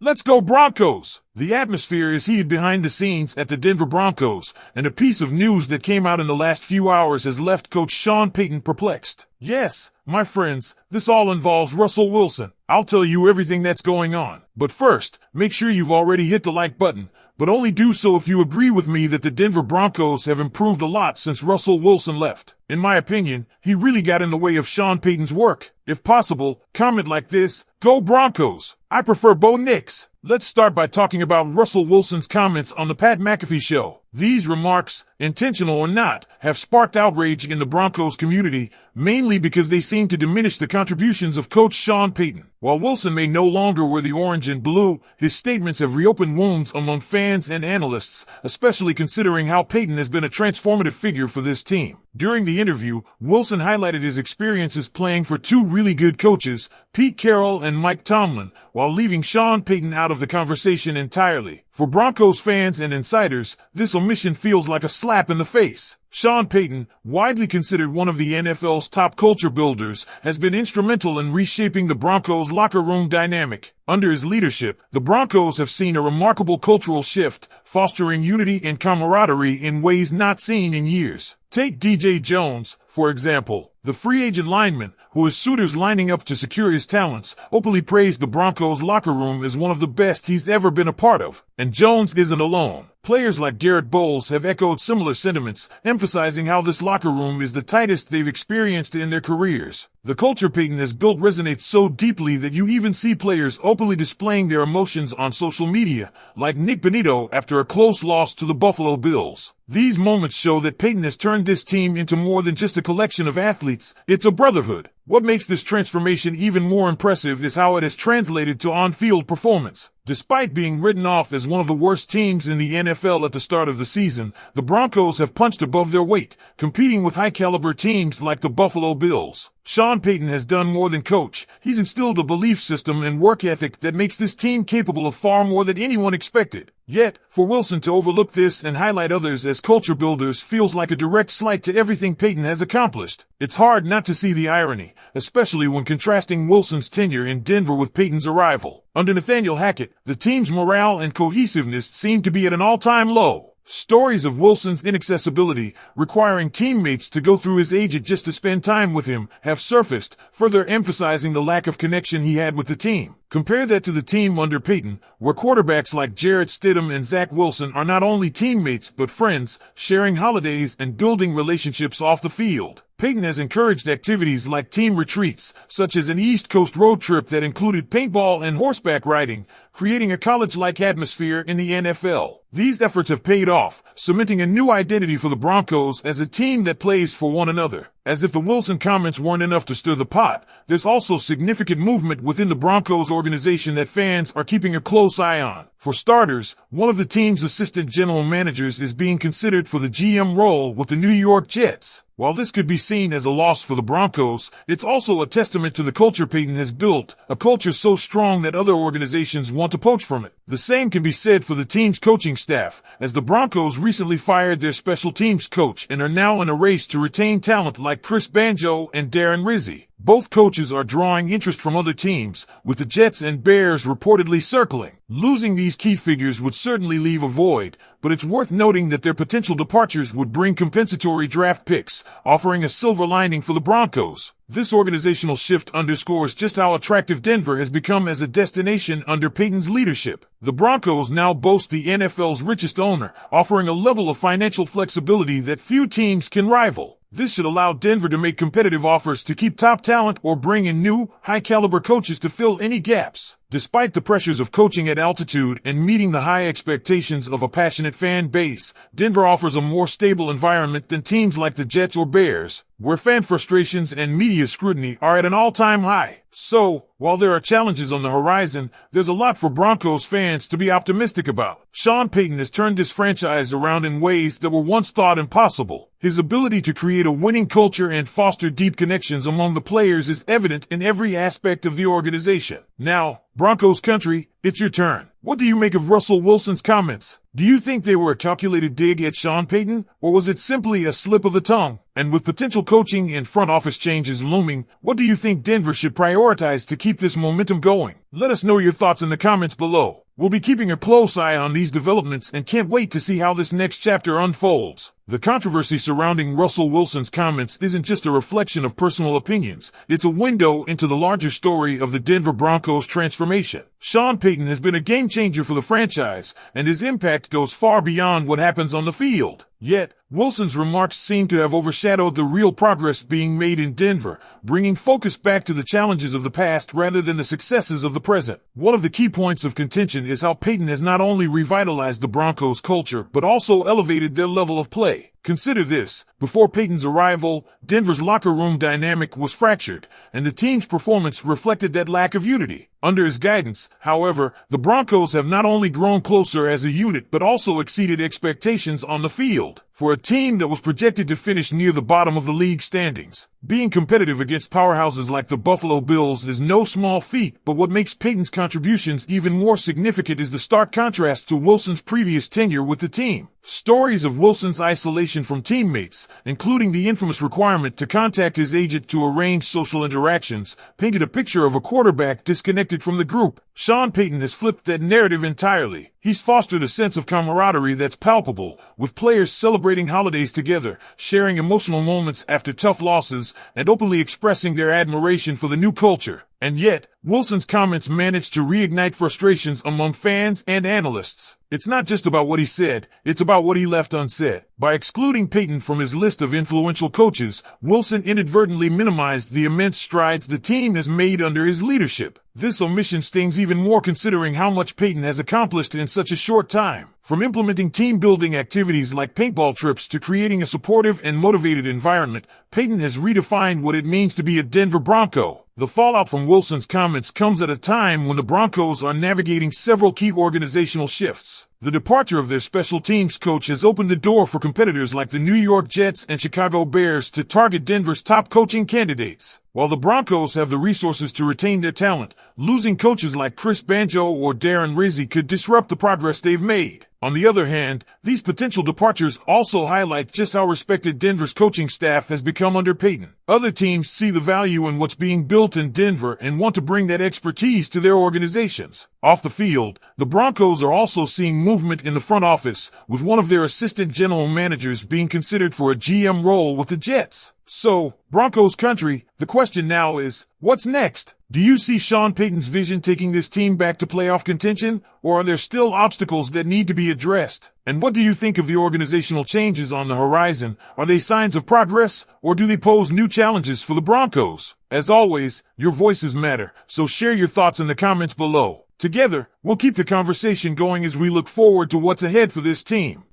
Let's go Broncos! The atmosphere is heated behind the scenes at the Denver Broncos, and a piece of news that came out in the last few hours has left coach Sean Payton perplexed. Yes, my friends, this all involves Russell Wilson. I'll tell you everything that's going on. But first, make sure you've already hit the like button, but only do so if you agree with me that the Denver Broncos have improved a lot since Russell Wilson left. In my opinion, he really got in the way of Sean Payton's work. If possible, comment like this: Go Broncos! I prefer Bo Nix. Let's start by talking about Russell Wilson's comments on the Pat McAfee show. These remarks, intentional or not, have sparked outrage in the Broncos community, mainly because they seem to diminish the contributions of coach Sean Payton. While Wilson may no longer wear the orange and blue, his statements have reopened wounds among fans and analysts, especially considering how Payton has been a transformative figure for this team. During the interview, Wilson highlighted his experiences playing for two really good coaches, Pete Carroll and Mike Tomlin, while leaving Sean Payton out of the conversation entirely. For Broncos fans and insiders, this omission feels like a slap in the face. Sean Payton, widely considered one of the NFL's top culture builders, has been instrumental in reshaping the Broncos' locker room dynamic. Under his leadership, the Broncos have seen a remarkable cultural shift, fostering unity and camaraderie in ways not seen in years. Take DJ Jones, for example. The free agent lineman, who has suitors lining up to secure his talents, openly praised the Broncos' locker room as one of the best he's ever been a part of. And Jones isn't alone. Players like Garrett Bowles have echoed similar sentiments, emphasizing how this locker room is the tightest they've experienced in their careers. The culture Payton has built resonates so deeply that you even see players openly displaying their emotions on social media, like Nick Bonito after a close loss to the Buffalo Bills. These moments show that Payton has turned this team into more than just a collection of athletes, it's a brotherhood. What makes this transformation even more impressive is how it has translated to on-field performance. Despite being written off as one of the worst teams in the NFL at the start of the season, the Broncos have punched above their weight, competing with high-caliber teams like the Buffalo Bills. Sean Payton has done more than coach. He's instilled a belief system and work ethic that makes this team capable of far more than anyone expected. Yet, for Wilson to overlook this and highlight others as culture builders feels like a direct slight to everything Payton has accomplished. It's hard not to see the irony, especially when contrasting Wilson's tenure in Denver with Payton's arrival. Under Nathaniel Hackett, the team's morale and cohesiveness seem to be at an all-time low. Stories of Wilson's inaccessibility, requiring teammates to go through his agent just to spend time with him, have surfaced, further emphasizing the lack of connection he had with the team. Compare that to the team under Payton, where quarterbacks like Jarrett Stidham and Zach Wilson are not only teammates but friends, sharing holidays and building relationships off the field. Payton has encouraged activities like team retreats, such as an East Coast road trip that included paintball and horseback riding, creating a college-like atmosphere in the NFL. These efforts have paid off, cementing a new identity for the Broncos as a team that plays for one another. As if the Wilson comments weren't enough to stir the pot, there's also significant movement within the Broncos organization that fans are keeping a close eye on. For starters, one of the team's assistant general managers is being considered for the GM role with the New York Jets. While this could be seen as a loss for the Broncos, it's also a testament to the culture Payton has built, a culture so strong that other organizations want to poach from it. The same can be said for the team's coaching staff, as the Broncos recently fired their special teams coach and are now in a race to retain talent like Chris Banjo and Darren Rizzi. Both coaches are drawing interest from other teams, with the Jets and Bears reportedly circling. Losing these key figures would certainly leave a void, but it's worth noting that their potential departures would bring compensatory draft picks, offering a silver lining for the Broncos. This organizational shift underscores just how attractive Denver has become as a destination under Payton's leadership. The Broncos now boast the NFL's richest owner, offering a level of financial flexibility that few teams can rival. This should allow Denver to make competitive offers to keep top talent or bring in new, high-caliber coaches to fill any gaps. Despite the pressures of coaching at altitude and meeting the high expectations of a passionate fan base, Denver offers a more stable environment than teams like the Jets or Bears, where fan frustrations and media scrutiny are at an all-time high. So, while there are challenges on the horizon, there's a lot for Broncos fans to be optimistic about. Sean Payton has turned this franchise around in ways that were once thought impossible. His ability to create a winning culture and foster deep connections among the players is evident in every aspect of the organization. Now, Broncos country, it's your turn. What do you make of Russell Wilson's comments? Do you think they were a calculated dig at Sean Payton, or was it simply a slip of the tongue? And with potential coaching and front office changes looming, what do you think Denver should prioritize to keep this momentum going? Let us know your thoughts in the comments below. We'll be keeping a close eye on these developments and can't wait to see how this next chapter unfolds. The controversy surrounding Russell Wilson's comments isn't just a reflection of personal opinions. It's a window into the larger story of the Denver Broncos transformation. Sean Payton has been a game changer for the franchise, and his impact goes far beyond what happens on the field. Yet, Wilson's remarks seem to have overshadowed the real progress being made in Denver, bringing focus back to the challenges of the past rather than the successes of the present. One of the key points of contention is how Payton has not only revitalized the Broncos' culture, but also elevated their level of play. Consider this. Before Payton's arrival, Denver's locker room dynamic was fractured, and the team's performance reflected that lack of unity. Under his guidance, however, the Broncos have not only grown closer as a unit but also exceeded expectations on the field. For a team that was projected to finish near the bottom of the league standings, being competitive against powerhouses like the Buffalo Bills is no small feat, but what makes Payton's contributions even more significant is the stark contrast to Wilson's previous tenure with the team. Stories of Wilson's isolation from teammates, including the infamous requirement to contact his agent to arrange social interactions, painted a picture of a quarterback disconnected from the group. Sean Payton has flipped that narrative entirely. He's fostered a sense of camaraderie that's palpable, with players celebrating holidays together, sharing emotional moments after tough losses, and openly expressing their admiration for the new culture. And yet, Wilson's comments managed to reignite frustrations among fans and analysts. It's not just about what he said, it's about what he left unsaid. By excluding Payton from his list of influential coaches, Wilson inadvertently minimized the immense strides the team has made under his leadership. This omission stings even more considering how much Payton has accomplished in such a short time. From implementing team-building activities like paintball trips to creating a supportive and motivated environment, Payton has redefined what it means to be a Denver Bronco. The fallout from Wilson's comments comes at a time when the Broncos are navigating several key organizational shifts. The departure of their special teams coach has opened the door for competitors like the New York Jets and Chicago Bears to target Denver's top coaching candidates. While the Broncos have the resources to retain their talent, losing coaches like Chris Banjo or Darren Rizzi could disrupt the progress they've made. On the other hand, these potential departures also highlight just how respected Denver's coaching staff has become under Payton. Other teams see the value in what's being built in Denver and want to bring that expertise to their organizations. Off the field, the Broncos are also seeing movement in the front office, with one of their assistant general managers being considered for a GM role with the Jets. So, Broncos country, the question now is, what's next? Do you see Sean Payton's vision taking this team back to playoff contention, or are there still obstacles that need to be addressed? And what do you think of the organizational changes on the horizon? Are they signs of progress, or do they pose new challenges for the Broncos? As always, your voices matter, so share your thoughts in the comments below. Together, we'll keep the conversation going as we look forward to what's ahead for this team.